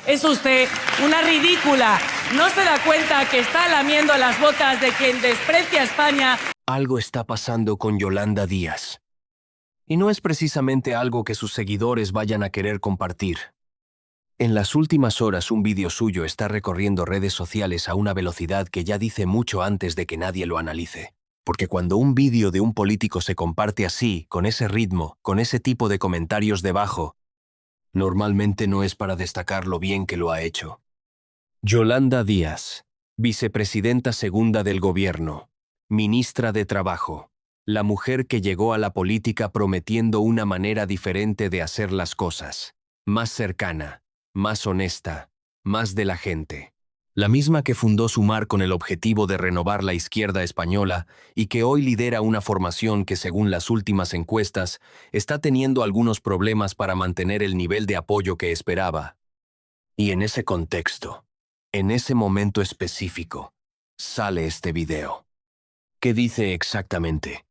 Es usted una ridícula. ¿No se da cuenta que está lamiendo las botas de quien desprecia a España? Algo está pasando con Yolanda Díaz. Y no es precisamente algo que sus seguidores vayan a querer compartir. En las últimas horas un vídeo suyo está recorriendo redes sociales a una velocidad que ya dice mucho antes de que nadie lo analice. Porque cuando un vídeo de un político se comparte así, con ese ritmo, con ese tipo de comentarios debajo, normalmente no es para destacar lo bien que lo ha hecho. Yolanda Díaz, vicepresidenta segunda del gobierno, ministra de Trabajo, la mujer que llegó a la política prometiendo una manera diferente de hacer las cosas, más cercana, más honesta, más de la gente. La misma que fundó Sumar con el objetivo de renovar la izquierda española y que hoy lidera una formación que, según las últimas encuestas, está teniendo algunos problemas para mantener el nivel de apoyo que esperaba. Y en ese contexto, en ese momento específico, sale este video. ¿Qué dice exactamente?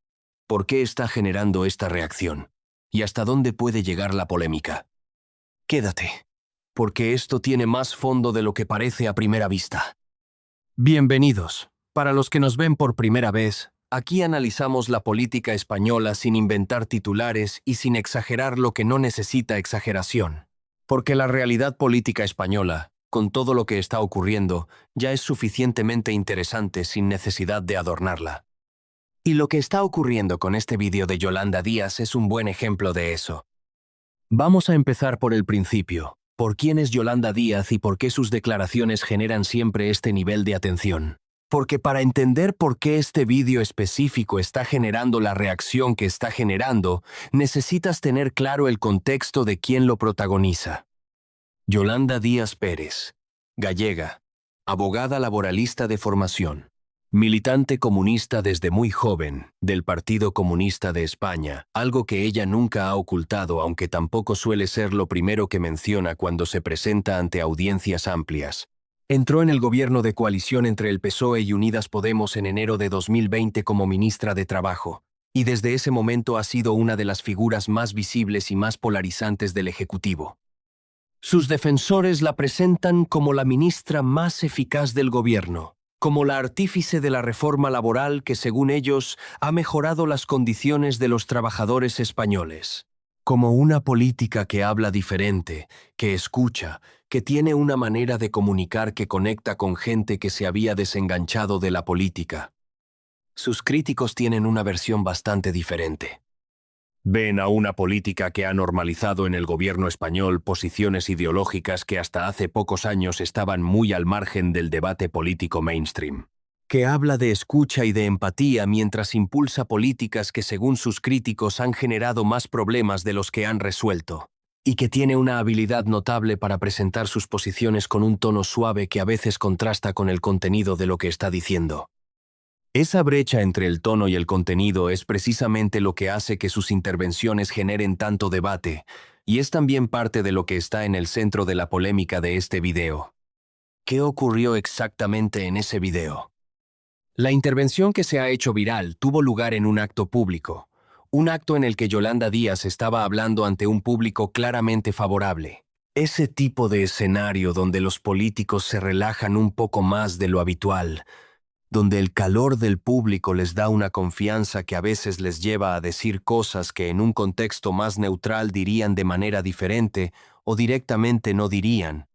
¿Por qué está generando esta reacción? ¿Y hasta dónde puede llegar la polémica? Quédate, porque esto tiene más fondo de lo que parece a primera vista. Bienvenidos. Para los que nos ven por primera vez, aquí analizamos la política española sin inventar titulares y sin exagerar lo que no necesita exageración. Porque la realidad política española, con todo lo que está ocurriendo, ya es suficientemente interesante sin necesidad de adornarla. Y lo que está ocurriendo con este vídeo de Yolanda Díaz es un buen ejemplo de eso. Vamos a empezar por el principio. ¿Por quién es Yolanda Díaz y por qué sus declaraciones generan siempre este nivel de atención? Porque para entender por qué este vídeo específico está generando la reacción que está generando, necesitas tener claro el contexto de quién lo protagoniza. Yolanda Díaz Pérez, gallega, abogada laboralista de formación, militante comunista desde muy joven, del Partido Comunista de España, algo que ella nunca ha ocultado, aunque tampoco suele ser lo primero que menciona cuando se presenta ante audiencias amplias. Entró en el gobierno de coalición entre el PSOE y Unidas Podemos en enero de 2020 como ministra de Trabajo, y desde ese momento ha sido una de las figuras más visibles y más polarizantes del Ejecutivo. Sus defensores la presentan como la ministra más eficaz del gobierno, como la artífice de la reforma laboral que, según ellos, ha mejorado las condiciones de los trabajadores españoles. Como una política que habla diferente, que escucha, que tiene una manera de comunicar que conecta con gente que se había desenganchado de la política. Sus críticos tienen una versión bastante diferente. Ven a una política que ha normalizado en el gobierno español posiciones ideológicas que hasta hace pocos años estaban muy al margen del debate político mainstream. Que habla de escucha y de empatía mientras impulsa políticas que, según sus críticos, han generado más problemas de los que han resuelto. Y que tiene una habilidad notable para presentar sus posiciones con un tono suave que a veces contrasta con el contenido de lo que está diciendo. Esa brecha entre el tono y el contenido es precisamente lo que hace que sus intervenciones generen tanto debate, y es también parte de lo que está en el centro de la polémica de este video. ¿Qué ocurrió exactamente en ese video? La intervención que se ha hecho viral tuvo lugar en un acto público, un acto en el que Yolanda Díaz estaba hablando ante un público claramente favorable. Ese tipo de escenario donde los políticos se relajan un poco más de lo habitual, donde el calor del público les da una confianza que a veces les lleva a decir cosas que en un contexto más neutral dirían de manera diferente o directamente no dirían.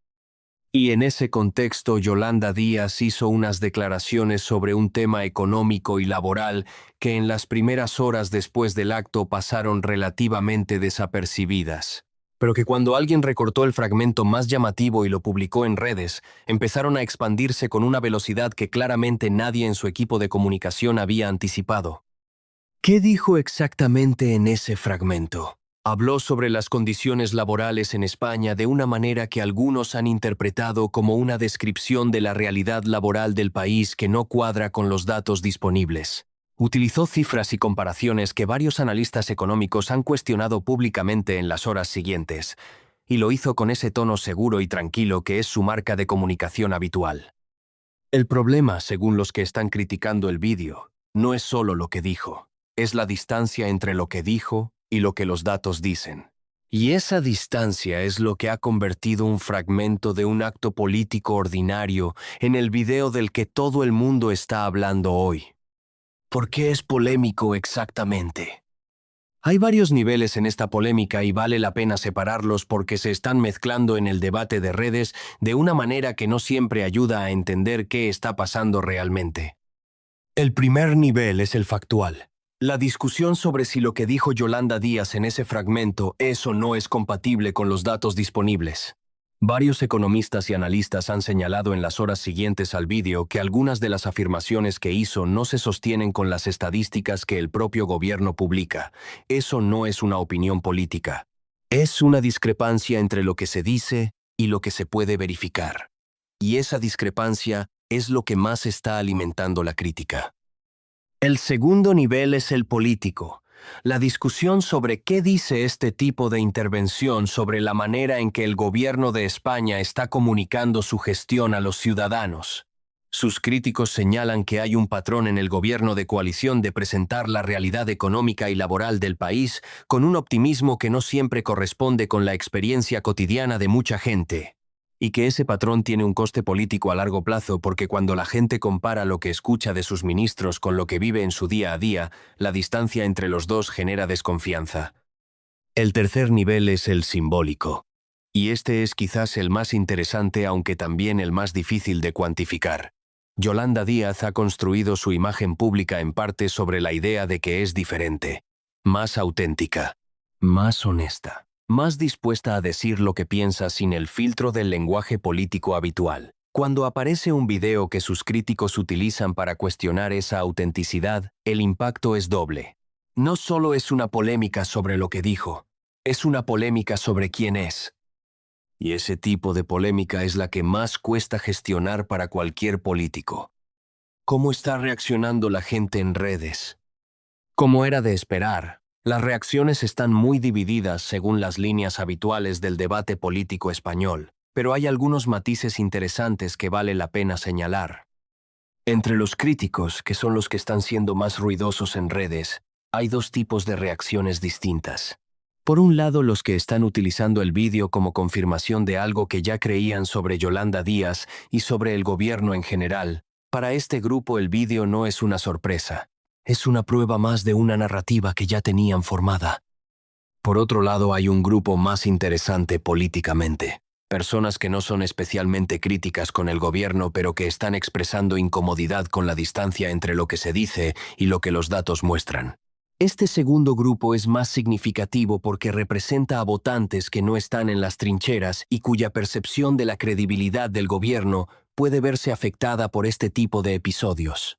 Y en ese contexto Yolanda Díaz hizo unas declaraciones sobre un tema económico y laboral que en las primeras horas después del acto pasaron relativamente desapercibidas, pero que cuando alguien recortó el fragmento más llamativo y lo publicó en redes, empezaron a expandirse con una velocidad que claramente nadie en su equipo de comunicación había anticipado. ¿Qué dijo exactamente en ese fragmento? Habló sobre las condiciones laborales en España de una manera que algunos han interpretado como una descripción de la realidad laboral del país que no cuadra con los datos disponibles. Utilizó cifras y comparaciones que varios analistas económicos han cuestionado públicamente en las horas siguientes, y lo hizo con ese tono seguro y tranquilo que es su marca de comunicación habitual. El problema, según los que están criticando el vídeo, no es solo lo que dijo, es la distancia entre lo que dijo y lo que los datos dicen. Y esa distancia es lo que ha convertido un fragmento de un acto político ordinario en el video del que todo el mundo está hablando hoy. ¿Por qué es polémico exactamente? Hay varios niveles en esta polémica y vale la pena separarlos porque se están mezclando en el debate de redes de una manera que no siempre ayuda a entender qué está pasando realmente. El primer nivel es el factual. La discusión sobre si lo que dijo Yolanda Díaz en ese fragmento es o no es compatible con los datos disponibles. Varios economistas y analistas han señalado en las horas siguientes al vídeo que algunas de las afirmaciones que hizo no se sostienen con las estadísticas que el propio gobierno publica. Eso no es una opinión política. Es una discrepancia entre lo que se dice y lo que se puede verificar. Y esa discrepancia es lo que más está alimentando la crítica. El segundo nivel es el político. La discusión sobre qué dice este tipo de intervención sobre la manera en que el gobierno de España está comunicando su gestión a los ciudadanos. Sus críticos señalan que hay un patrón en el gobierno de coalición de presentar la realidad económica y laboral del país con un optimismo que no siempre corresponde con la experiencia cotidiana de mucha gente. Y que ese patrón tiene un coste político a largo plazo porque cuando la gente compara lo que escucha de sus ministros con lo que vive en su día a día, la distancia entre los dos genera desconfianza. El tercer nivel es el simbólico. Y este es quizás el más interesante aunque también el más difícil de cuantificar. Yolanda Díaz ha construido su imagen pública en parte sobre la idea de que es diferente, más auténtica, más honesta, más dispuesta a decir lo que piensa sin el filtro del lenguaje político habitual. Cuando aparece un video que sus críticos utilizan para cuestionar esa autenticidad, el impacto es doble. No solo es una polémica sobre lo que dijo, es una polémica sobre quién es. Y ese tipo de polémica es la que más cuesta gestionar para cualquier político. ¿Cómo está reaccionando la gente en redes? Como era de esperar, las reacciones están muy divididas según las líneas habituales del debate político español, pero hay algunos matices interesantes que vale la pena señalar. Entre los críticos, que son los que están siendo más ruidosos en redes, hay dos tipos de reacciones distintas. Por un lado, los que están utilizando el vídeo como confirmación de algo que ya creían sobre Yolanda Díaz y sobre el gobierno en general. Para este grupo el vídeo no es una sorpresa. Es una prueba más de una narrativa que ya tenían formada. Por otro lado, hay un grupo más interesante políticamente. Personas que no son especialmente críticas con el gobierno, pero que están expresando incomodidad con la distancia entre lo que se dice y lo que los datos muestran. Este segundo grupo es más significativo porque representa a votantes que no están en las trincheras y cuya percepción de la credibilidad del gobierno puede verse afectada por este tipo de episodios.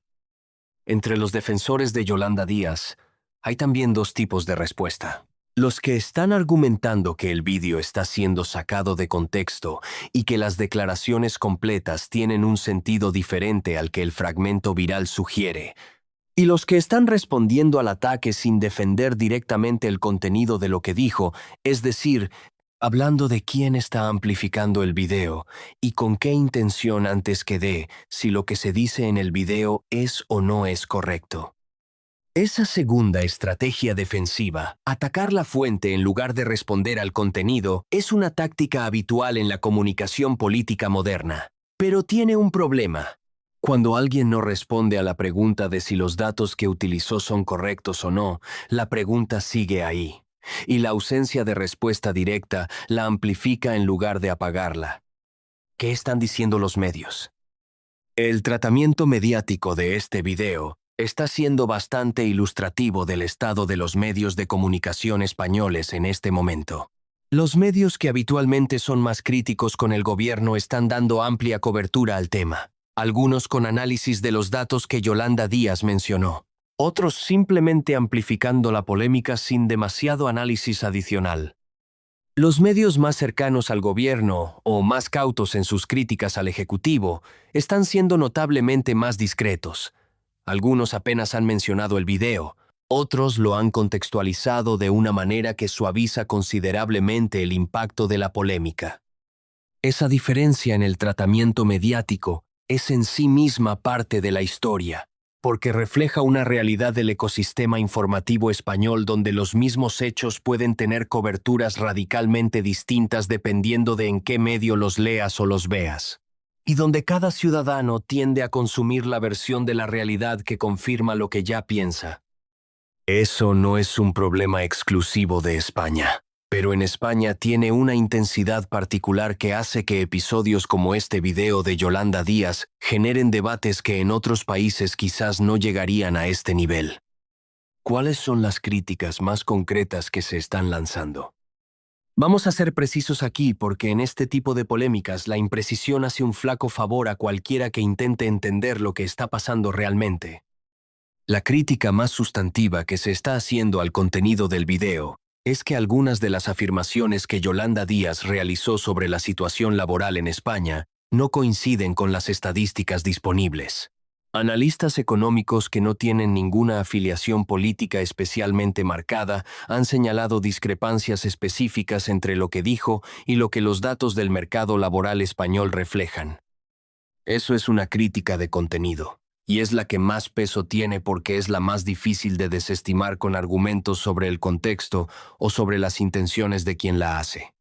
Entre los defensores de Yolanda Díaz, hay también dos tipos de respuesta. Los que están argumentando que el vídeo está siendo sacado de contexto y que las declaraciones completas tienen un sentido diferente al que el fragmento viral sugiere, y los que están respondiendo al ataque sin defender directamente el contenido de lo que dijo, es decir, hablando de quién está amplificando el video y con qué intención antes que de si lo que se dice en el video es o no es correcto. Esa segunda estrategia defensiva, atacar la fuente en lugar de responder al contenido, es una táctica habitual en la comunicación política moderna. Pero tiene un problema. Cuando alguien no responde a la pregunta de si los datos que utilizó son correctos o no, la pregunta sigue ahí. Y la ausencia de respuesta directa la amplifica en lugar de apagarla. ¿Qué están diciendo los medios? El tratamiento mediático de este video está siendo bastante ilustrativo del estado de los medios de comunicación españoles en este momento. Los medios que habitualmente son más críticos con el gobierno están dando amplia cobertura al tema, algunos con análisis de los datos que Yolanda Díaz mencionó, otros simplemente amplificando la polémica sin demasiado análisis adicional. Los medios más cercanos al gobierno, o más cautos en sus críticas al Ejecutivo, están siendo notablemente más discretos. Algunos apenas han mencionado el video, otros lo han contextualizado de una manera que suaviza considerablemente el impacto de la polémica. Esa diferencia en el tratamiento mediático es en sí misma parte de la historia. porque refleja una realidad del ecosistema informativo español donde los mismos hechos pueden tener coberturas radicalmente distintas dependiendo de en qué medio los leas o los veas, y donde cada ciudadano tiende a consumir la versión de la realidad que confirma lo que ya piensa. Eso no es un problema exclusivo de España, pero en España tiene una intensidad particular que hace que episodios como este video de Yolanda Díaz generen debates que en otros países quizás no llegarían a este nivel. ¿Cuáles son las críticas más concretas que se están lanzando? Vamos a ser precisos aquí porque en este tipo de polémicas la imprecisión hace un flaco favor a cualquiera que intente entender lo que está pasando realmente. La crítica más sustantiva que se está haciendo al contenido del video es que algunas de las afirmaciones que Yolanda Díaz realizó sobre la situación laboral en España no coinciden con las estadísticas disponibles. Analistas económicos que no tienen ninguna afiliación política especialmente marcada han señalado discrepancias específicas entre lo que dijo y lo que los datos del mercado laboral español reflejan. Eso es una crítica de contenido, y es la que más peso tiene porque es la más difícil de desestimar con argumentos sobre el contexto o sobre las intenciones de quien la hace.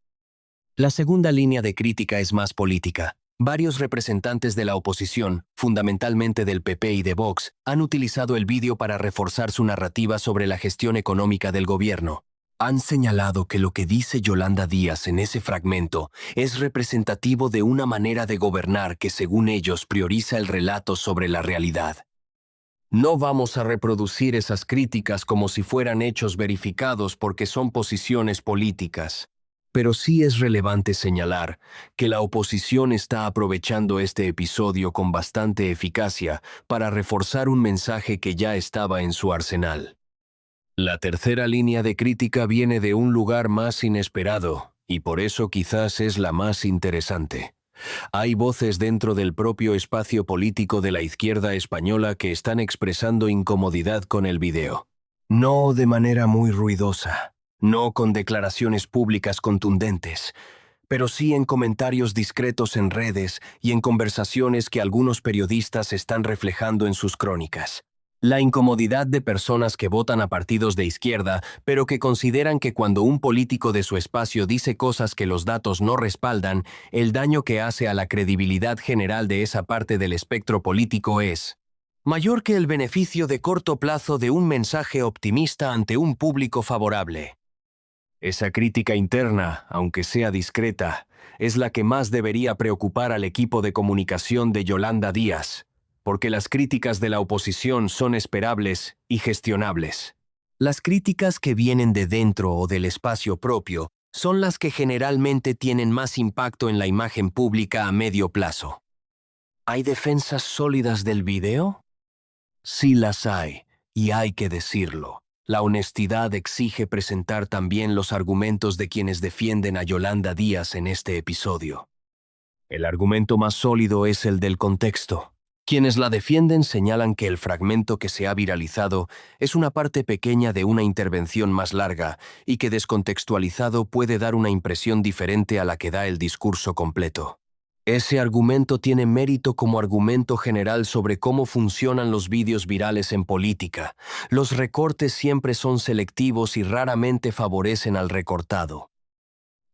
La segunda línea de crítica es más política. Varios representantes de la oposición, fundamentalmente del PP y de Vox, han utilizado el vídeo para reforzar su narrativa sobre la gestión económica del gobierno. Han señalado que lo que dice Yolanda Díaz en ese fragmento es representativo de una manera de gobernar que, según ellos, prioriza el relato sobre la realidad. No vamos a reproducir esas críticas como si fueran hechos verificados porque son posiciones políticas. Pero sí es relevante señalar que la oposición está aprovechando este episodio con bastante eficacia para reforzar un mensaje que ya estaba en su arsenal. La tercera línea de crítica viene de un lugar más inesperado, y por eso quizás es la más interesante. Hay voces dentro del propio espacio político de la izquierda española que están expresando incomodidad con el video. No de manera muy ruidosa. No con declaraciones públicas contundentes, pero sí en comentarios discretos en redes y en conversaciones que algunos periodistas están reflejando en sus crónicas. La incomodidad de personas que votan a partidos de izquierda, pero que consideran que cuando un político de su espacio dice cosas que los datos no respaldan, el daño que hace a la credibilidad general de esa parte del espectro político es mayor que el beneficio de corto plazo de un mensaje optimista ante un público favorable. Esa crítica interna, aunque sea discreta, es la que más debería preocupar al equipo de comunicación de Yolanda Díaz, porque las críticas de la oposición son esperables y gestionables. Las críticas que vienen de dentro o del espacio propio son las que generalmente tienen más impacto en la imagen pública a medio plazo. ¿Hay defensas sólidas del video? Sí las hay, y hay que decirlo. La honestidad exige presentar también los argumentos de quienes defienden a Yolanda Díaz en este episodio. El argumento más sólido es el del contexto. Quienes la defienden señalan que el fragmento que se ha viralizado es una parte pequeña de una intervención más larga y que descontextualizado puede dar una impresión diferente a la que da el discurso completo. Ese argumento tiene mérito como argumento general sobre cómo funcionan los vídeos virales en política. Los recortes siempre son selectivos y raramente favorecen al recortado.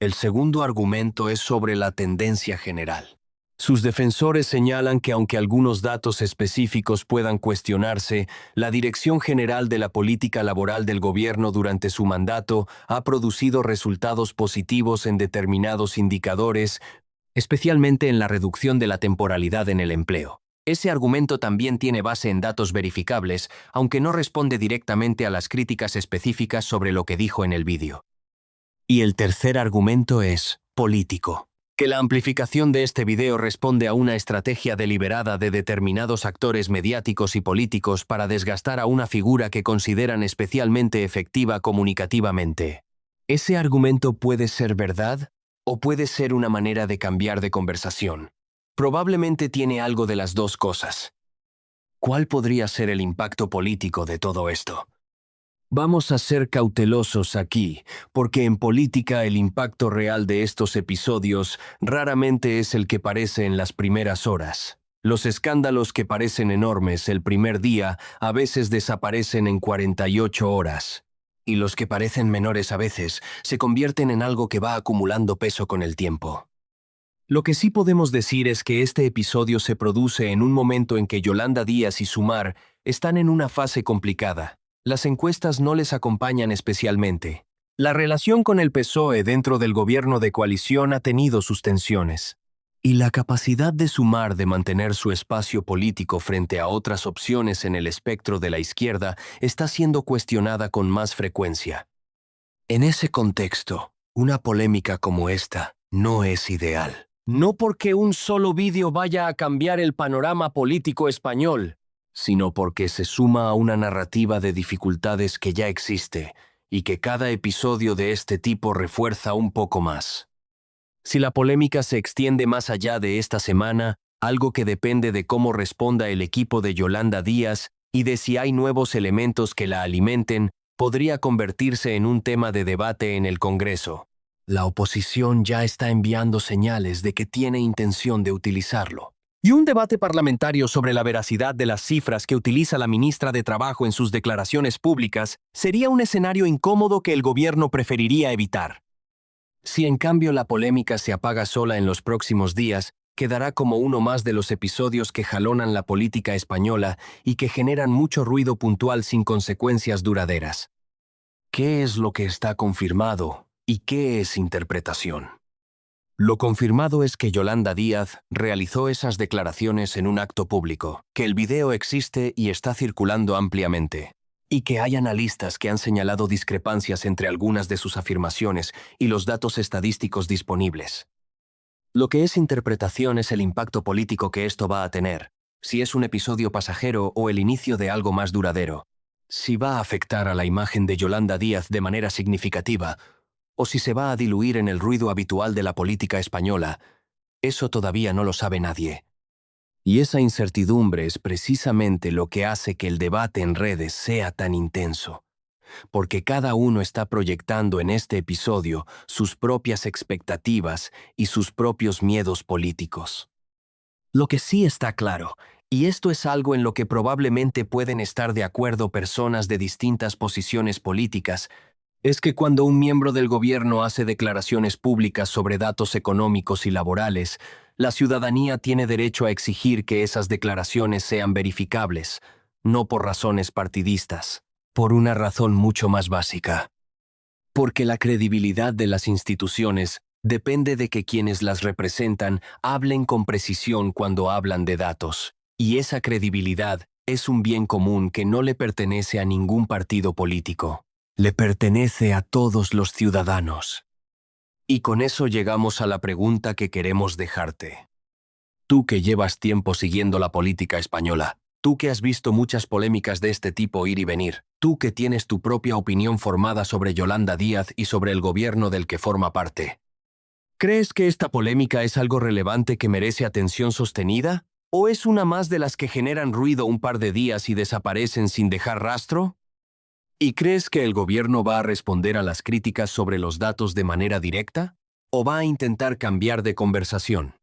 El segundo argumento es sobre la tendencia general. Sus defensores señalan que aunque algunos datos específicos puedan cuestionarse, la dirección general de la política laboral del gobierno durante su mandato ha producido resultados positivos en determinados indicadores, especialmente en la reducción de la temporalidad en el empleo. Ese argumento también tiene base en datos verificables, aunque no responde directamente a las críticas específicas sobre lo que dijo en el vídeo. Y el tercer argumento es político. Que la amplificación de este video responde a una estrategia deliberada de determinados actores mediáticos y políticos para desgastar a una figura que consideran especialmente efectiva comunicativamente. ¿Ese argumento puede ser verdad? ¿O puede ser una manera de cambiar de conversación? Probablemente tiene algo de las dos cosas. ¿Cuál podría ser el impacto político de todo esto? Vamos a ser cautelosos aquí, porque en política el impacto real de estos episodios raramente es el que parece en las primeras horas. Los escándalos que parecen enormes el primer día a veces desaparecen en 48 horas. Y los que parecen menores a veces se convierten en algo que va acumulando peso con el tiempo. Lo que sí podemos decir es que este episodio se produce en un momento en que Yolanda Díaz y Sumar están en una fase complicada. Las encuestas no les acompañan especialmente. La relación con el PSOE dentro del gobierno de coalición ha tenido sus tensiones. Y la capacidad de Sumar de mantener su espacio político frente a otras opciones en el espectro de la izquierda está siendo cuestionada con más frecuencia. En ese contexto, una polémica como esta no es ideal. No porque un solo vídeo vaya a cambiar el panorama político español, sino porque se suma a una narrativa de dificultades que ya existe y que cada episodio de este tipo refuerza un poco más. Si la polémica se extiende más allá de esta semana, algo que depende de cómo responda el equipo de Yolanda Díaz y de si hay nuevos elementos que la alimenten, podría convertirse en un tema de debate en el Congreso. La oposición ya está enviando señales de que tiene intención de utilizarlo. Y un debate parlamentario sobre la veracidad de las cifras que utiliza la ministra de Trabajo en sus declaraciones públicas sería un escenario incómodo que el gobierno preferiría evitar. Si en cambio la polémica se apaga sola en los próximos días, quedará como uno más de los episodios que jalonan la política española y que generan mucho ruido puntual sin consecuencias duraderas. ¿Qué es lo que está confirmado y qué es interpretación? Lo confirmado es que Yolanda Díaz realizó esas declaraciones en un acto público, que el video existe y está circulando ampliamente, y que hay analistas que han señalado discrepancias entre algunas de sus afirmaciones y los datos estadísticos disponibles. Lo que es interpretación es el impacto político que esto va a tener, si es un episodio pasajero o el inicio de algo más duradero, si va a afectar a la imagen de Yolanda Díaz de manera significativa, o si se va a diluir en el ruido habitual de la política española, eso todavía no lo sabe nadie. Y esa incertidumbre es precisamente lo que hace que el debate en redes sea tan intenso, porque cada uno está proyectando en este episodio sus propias expectativas y sus propios miedos políticos. Lo que sí está claro, y esto es algo en lo que probablemente pueden estar de acuerdo personas de distintas posiciones políticas, es que cuando un miembro del gobierno hace declaraciones públicas sobre datos económicos y laborales, la ciudadanía tiene derecho a exigir que esas declaraciones sean verificables, no por razones partidistas, por una razón mucho más básica. Porque la credibilidad de las instituciones depende de que quienes las representan hablen con precisión cuando hablan de datos, y esa credibilidad es un bien común que no le pertenece a ningún partido político. Le pertenece a todos los ciudadanos. Y con eso llegamos a la pregunta que queremos dejarte. Tú que llevas tiempo siguiendo la política española, tú que has visto muchas polémicas de este tipo ir y venir, tú que tienes tu propia opinión formada sobre Yolanda Díaz y sobre el gobierno del que forma parte. ¿Crees que esta polémica es algo relevante que merece atención sostenida? ¿O es una más de las que generan ruido un par de días y desaparecen sin dejar rastro? ¿Y crees que el gobierno va a responder a las críticas sobre los datos de manera directa? ¿O va a intentar cambiar de conversación?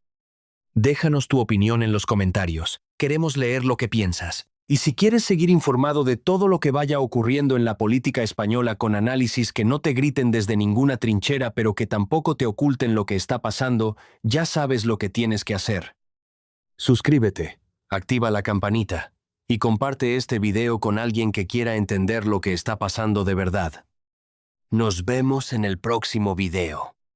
Déjanos tu opinión en los comentarios. Queremos leer lo que piensas. Y si quieres seguir informado de todo lo que vaya ocurriendo en la política española con análisis que no te griten desde ninguna trinchera pero que tampoco te oculten lo que está pasando, ya sabes lo que tienes que hacer. Suscríbete, activa la campanita y comparte este video con alguien que quiera entender lo que está pasando de verdad. Nos vemos en el próximo video.